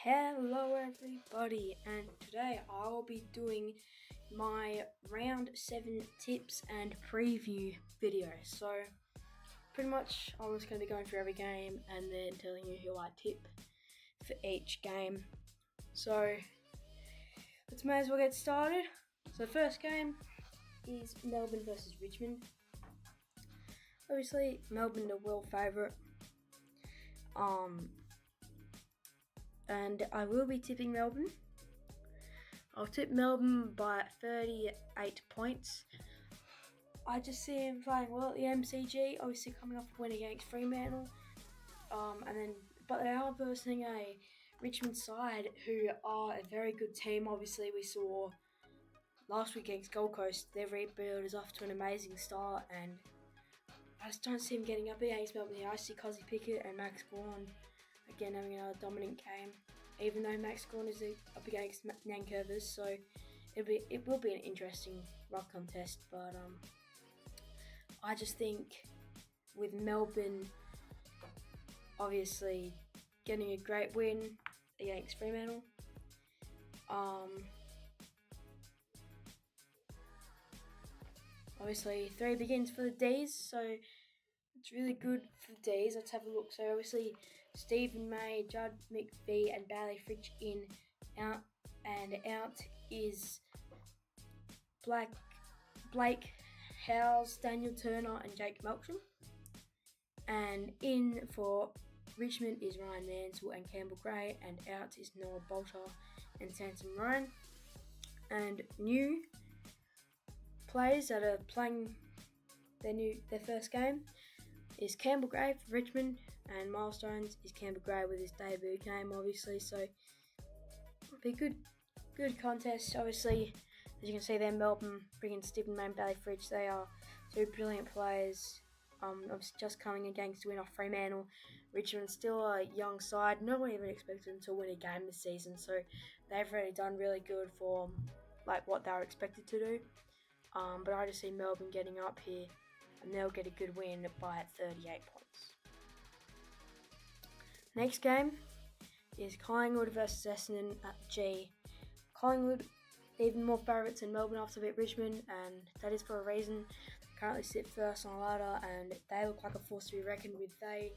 Hello everybody, and today I will be doing my round 7 tips and preview video. So pretty much I'm just going to be going through every game and then telling you who I tip for each game. So let's may as well get started. So the first game is Melbourne versus Richmond. Obviously Melbourne the world favourite. And I will be tipping Melbourne. I'll tip Melbourne by 38 points. I just see him playing well at the MCG, obviously coming off a win against Fremantle. But they are versing a Richmond side who are a very good team. Obviously, we saw last week against Gold Coast, their rebuild is off to an amazing start, and I just don't see him getting up against Melbourne here. I see Cozzy Pickett and Max Gawn again having another dominant game, even though Max Gawn is up against Nankervis, so it will be an interesting rock contest. But I just think with Melbourne obviously getting a great win against Fremantle, obviously 3 begins for the D's, so it's really good for the D's. Let's have a look. So obviously Stephen May, Judd McVie and Bailey Fritsch out is Blake Howes, Daniel Turner and Jake Melksham. And in for Richmond is Ryan Mansell and Campbell Gray, and out is Noah Bolter and Sansom Ryan. And new players that are playing their first game is Campbell Gray for Richmond, and milestones is Campbell Gray with his debut game, obviously. So it'll be a good contest. Obviously, as you can see there, Melbourne bringing Stephen May and Bailey Fritsch. They are two brilliant players. Obviously just coming against to win off Fremantle. Richmond's still a young side. No one even expected them to win a game this season, so they've already done really good for what they were expected to do. But I just see Melbourne getting up here, and they'll get a good win by 38 points. Next game is Collingwood versus Essendon at G. Collingwood even more favourites than Melbourne after beat Richmond, and that is for a reason. They currently sit first on the ladder, and they look like a force to be reckoned with. They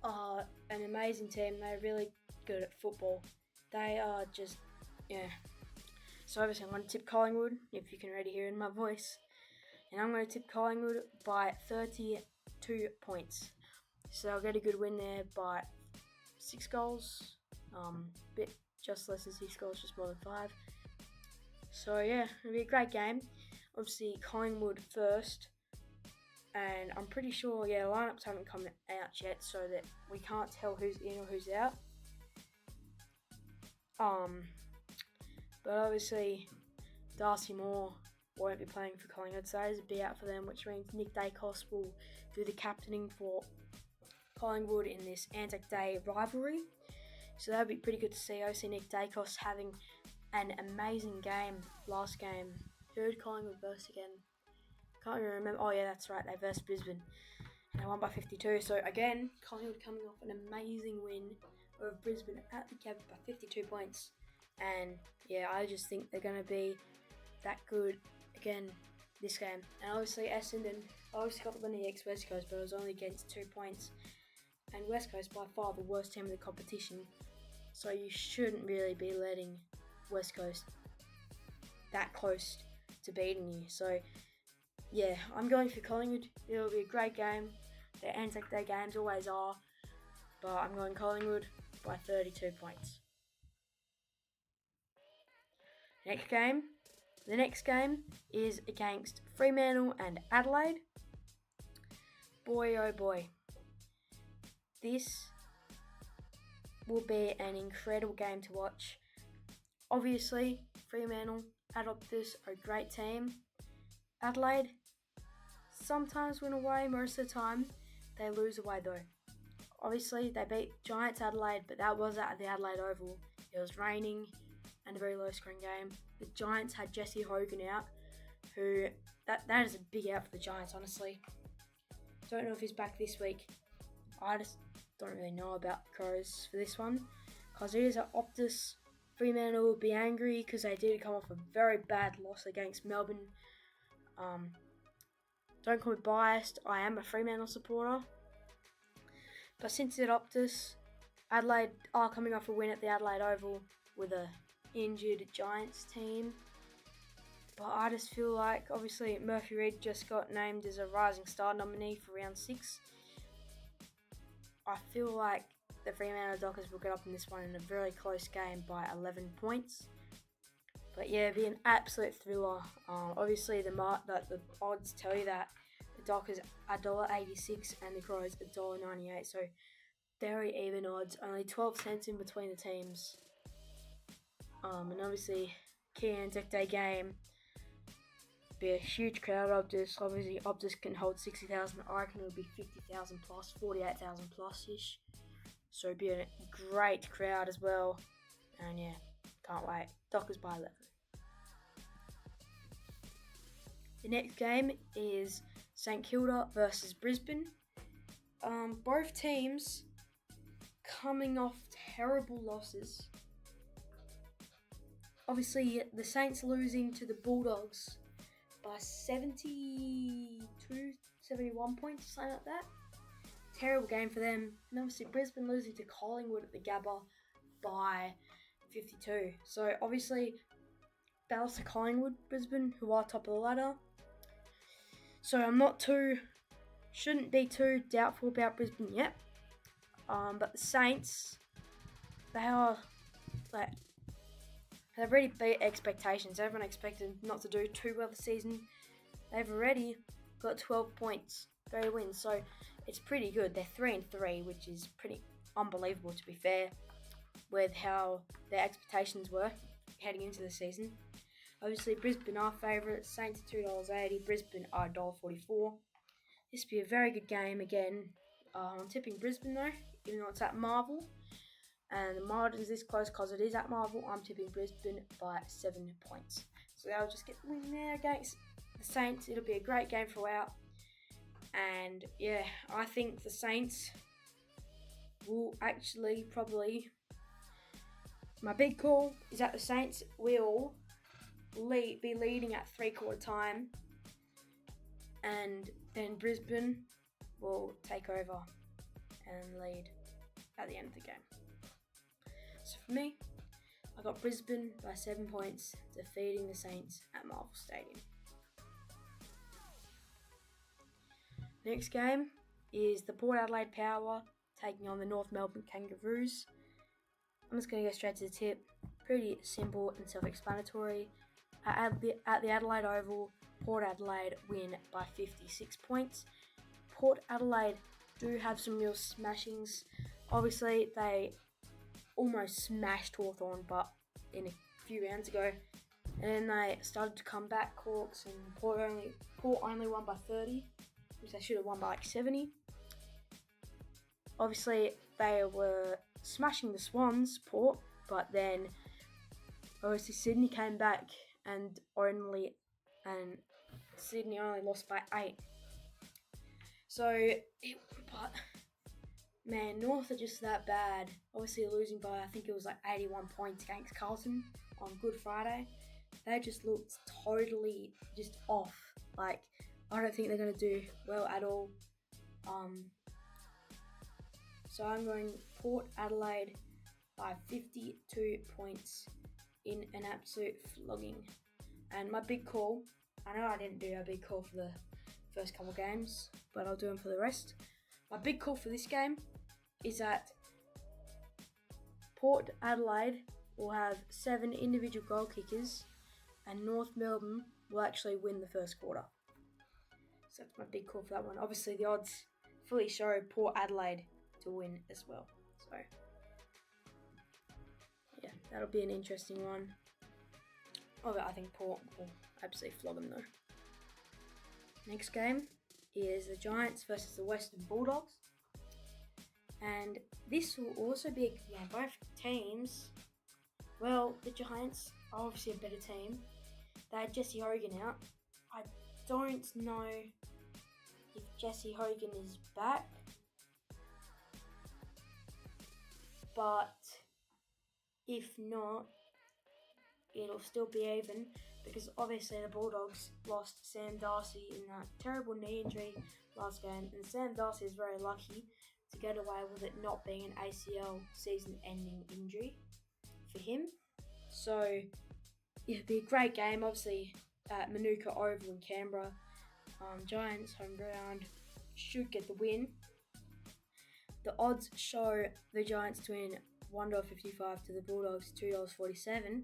are an amazing team. They're really good at football. They are just, So obviously I'm going to tip Collingwood, if you can already hear it in my voice. And I'm going to tip Collingwood by 32 points. So I'll get a good win there by 6 goals. Bit just less than 6 goals, just more than 5. So yeah, it'll be a great game. Obviously Collingwood first. And I'm pretty sure, the lineups haven't come out yet, so that we can't tell who's in or who's out. But obviously Darcy Moore won't be playing for Collingwood, so he's a bit out for them, which means Nick Dacos will do the captaining for Collingwood in this Anzac Day rivalry. So that'll be pretty good to see. I see Nick Dacos having an amazing game last game. Who did Collingwood verse again? Can't even remember. Oh yeah, that's right. They versed Brisbane, and they won by 52. So again, Collingwood coming off an amazing win over Brisbane at the Gabba by 52 points. And I just think they're going to be that good again this game. And obviously Essendon obviously got the win against West Coast, but it was only against 2 points. And West Coast by far the worst team in the competition. So you shouldn't really be letting West Coast that close to beating you. So I'm going for Collingwood. It'll be a great game. The Anzac Day games always are. But I'm going Collingwood by 32 points. The next game is against Fremantle and Adelaide. Boy, oh boy. This will be an incredible game to watch. Obviously, Fremantle, Adopters are a great team. Adelaide sometimes win away, most of the time they lose away though. Obviously, they beat Giants Adelaide, but that was at the Adelaide Oval. It was raining and a very low-scoring game. The Giants had Jesse Hogan out, who that is a big out for the Giants, honestly. Don't know if he's back this week. I just don't really know about the Crows for this one. because it is at Optus. Fremantle will be angry because they did come off a very bad loss against Melbourne. Don't call me biased, I am a Fremantle supporter. But since it's at Optus, Adelaide are coming off a win at the Adelaide Oval with a injured Giants team. But I just feel like, obviously, Murphy Reid just got named as a Rising Star nominee for round 6. I feel like the Fremantle Dockers will get up in this one in a very close game by 11 points. But yeah, it'll be an absolute thriller. Obviously, the odds tell you that the Dockers $1.86 and the Crows $1.98. So very even odds. Only 12 cents in between the teams. And obviously, key Anzac Day game. Be a huge crowd of this. Obviously, Optus can hold 60,000. I reckon it'll be 50,000 plus, 48,000 plus ish. So it'll be a great crowd as well. And yeah, can't wait. Dockers by 11. The next game is St Kilda versus Brisbane. Both teams coming off terrible losses. Obviously, the Saints losing to the Bulldogs by 72, 71 points, something like that. Terrible game for them. And obviously Brisbane losing to Collingwood at the Gabba by 52. So obviously, battles to Collingwood, Brisbane, who are top of the ladder. So shouldn't be too doubtful about Brisbane yet. But the Saints, they've already beat expectations. Everyone expected not to do too well this season. They've already got 12 points, 3 wins, so it's pretty good. They're 3-3, which is pretty unbelievable to be fair, with how their expectations were heading into the season. Obviously, Brisbane are favourites. Saints are $2.80. Brisbane are $1.44. This will be a very good game again. I'm tipping Brisbane though, even though it's at Marvel. And the margin's this close because it is at Marvel. I'm tipping Brisbane by 7 points. So they'll just get the win there against the Saints. It'll be a great game throughout. And yeah, I think the Saints will actually probably... My big call is that the Saints will be leading at 3/4 time. And then Brisbane will take over and lead at the end of the game. So for me, I got Brisbane by 7 points, defeating the Saints at Marvel Stadium. Next game is the Port Adelaide Power taking on the North Melbourne Kangaroos. I'm just going to go straight to the tip. Pretty simple and self-explanatory. At the Adelaide Oval, Port Adelaide win by 56 points. Port Adelaide do have some real smashings. Obviously, they almost smashed Hawthorn, but in a few rounds ago. And then they started to come back, Hawks, and Port only won by 30, which they should have won by like 70. Obviously, they were smashing the Swans, Port, but then obviously Sydney came back and Sydney only lost by 8. But man, North are just that bad. Obviously losing by, I think it was like 81 points against Carlton on Good Friday. They just looked totally just off. Like, I don't think they're going to do well at all. So I'm going Port Adelaide by 52 points in an absolute flogging. And my big call, I know I didn't do a big call for the first couple games, but I'll do them for the rest. My big call for this game is that Port Adelaide will have 7 individual goal kickers and North Melbourne will actually win the first quarter. So that's my big call for that one. Obviously the odds fully show Port Adelaide to win as well. So yeah, that'll be an interesting one. I think Port will absolutely flog them though. Next game is the Giants versus the Western Bulldogs. And this will also be a good game. Both teams, well, the Giants are obviously a better team. They had Jesse Hogan out. I don't know if Jesse Hogan is back. But If not, it'll still be even, because obviously the Bulldogs lost Sam Darcy in that terrible knee injury last game, and Sam Darcy is very lucky to get away with it not being an ACL season-ending injury for him. So it'll be a great game, obviously, at Manuka Oval in Canberra. Giants home ground should get the win. The odds show the Giants to win $1.55 to the Bulldogs $2.47,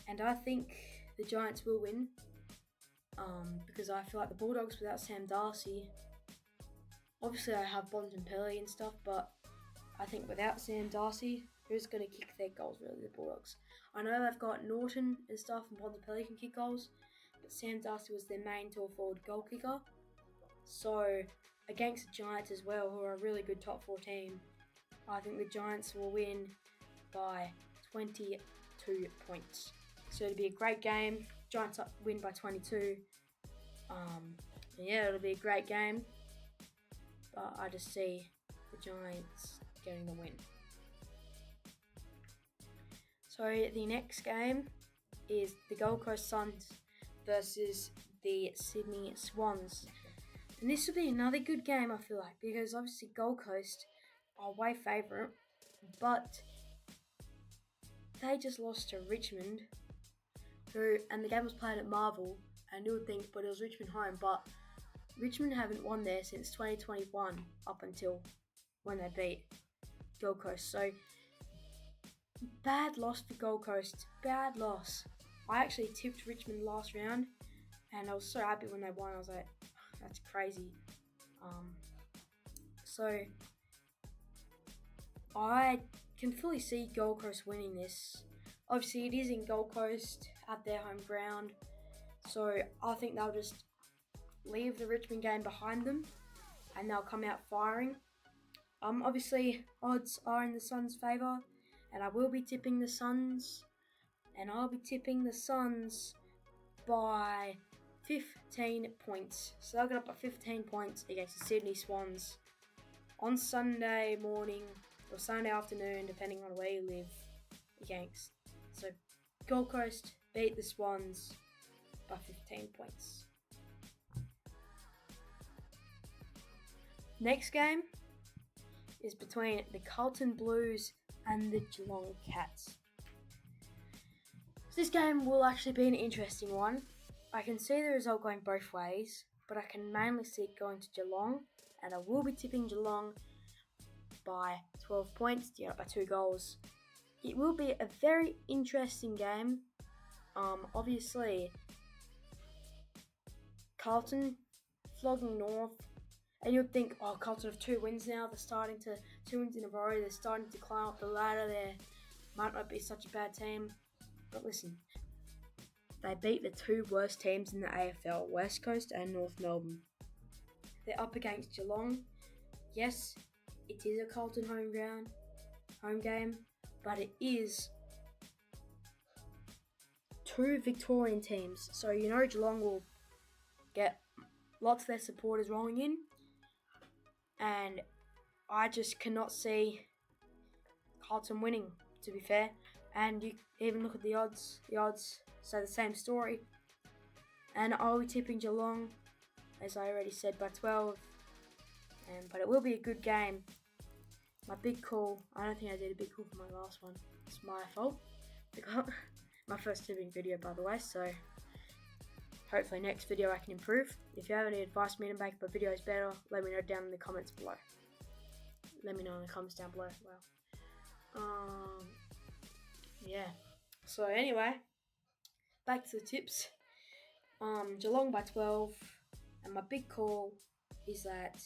and I think the Giants will win because I feel like the Bulldogs without Sam Darcy, obviously I have Bontempelli and stuff, but I think without Sam Darcy, who's going to kick their goals really? The Bulldogs. I know they've got Norton and stuff, and Bontempelli can kick goals, but Sam Darcy was their main forward goal kicker. So against the Giants as well, who are a really good top 4 team, I think the Giants will win by 22 points. So it'll be a great game. Giants win by 22. Yeah, it'll be a great game. But I just see the Giants getting the win. So the next game is the Gold Coast Suns versus the Sydney Swans. And this will be another good game, I feel like, because obviously Gold Coast are way favourite, but they just lost to Richmond, and the game was played at Marvel, and you would think, but it was Richmond home, but Richmond haven't won there since 2021 up until when they beat Gold Coast. So bad loss for Gold Coast, bad loss. I actually tipped Richmond last round, and I was so happy when they won. I was like, that's crazy. So I can fully see Gold Coast winning this. Obviously, it is in Gold Coast at their home ground, so I think they'll just leave the Richmond game behind them, and they'll come out firing. Obviously, odds are in the Suns' favour, and I will be tipping the Suns, and I'll be tipping the Suns by 15 points. So they'll get up by 15 points against the Sydney Swans on Sunday morning or Sunday afternoon, depending on where you live, against. So Gold Coast beat the Swans by 15 points. Next game is between the Carlton Blues and the Geelong Cats. So this game will actually be an interesting one. I can see the result going both ways, but I can mainly see it going to Geelong, and I will be tipping Geelong by 12 points, by 2 goals. It will be a very interesting game. Obviously, Carlton flogging North, and you'd think, oh, Carlton have 2 wins now. They're starting to 2 wins in a row. They're starting to climb up the ladder. They might not be such a bad team, but listen, they beat the 2 worst teams in the AFL, West Coast and North Melbourne. They're up against Geelong. Yes, it is a Carlton home game, but it is 2 Victorian teams. So you know Geelong will get lots of their supporters rolling in, and I just cannot see Carlton winning, to be fair. And you even look at the odds. The odds say the same story. And I'll be tipping Geelong, as I already said, by 12. But it will be a good game. My big call, I don't think I did a big call for my last one. It's my fault. My first tipping video, by the way, so hopefully next video I can improve. If you have any advice for me to make my videos better, let me know down in the comments below. Let me know in the comments down below as well. Yeah. So anyway, back to the tips. Geelong by 12, and my big call is that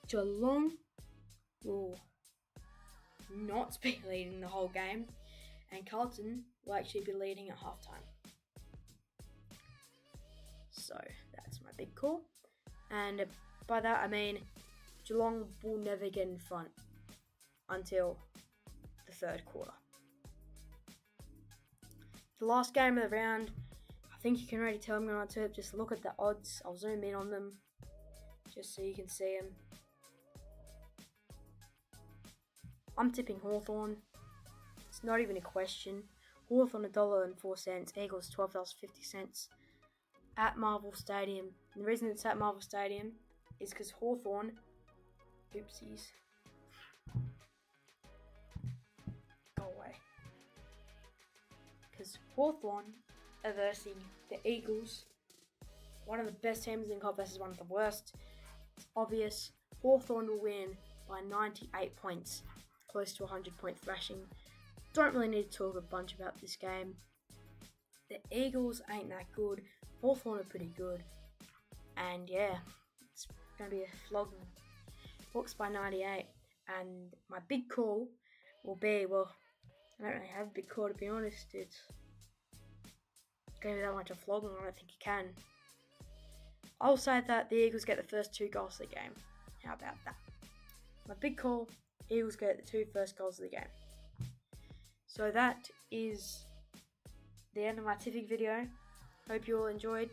Geelong will not be leading the whole game, and Carlton will actually be leading at halftime. So that's my big call, and by that I mean Geelong will never get in front until the 3rd quarter. The last game of the round, I think you can already tell I'm going to tip. Just look at the odds. I'll zoom in on them just so you can see them. I'm tipping Hawthorn. It's not even a question. Hawthorn $1.04, Eagles $12.50 at Marvel Stadium. And the reason it's at Marvel Stadium is because Hawthorn, oopsies, go away. Because Hawthorn are versing the Eagles, one of the best teams in the comp versus one of the worst. It's obvious Hawthorn will win by 98 points, close to 100-point thrashing. Don't really need to talk a bunch about this game. The Eagles ain't that good. Hawthorn are pretty good. And yeah, it's going to be a flogging. Hawks by 98. And my big call will be, well, I don't really have a big call to be honest. It's going to be that much of a flogging. I don't think you can. I'll say that the Eagles get the first 2 goals of the game. How about that? My big call, Eagles get the 2 first goals of the game. So that is the end of my tipping video. Hope you all enjoyed.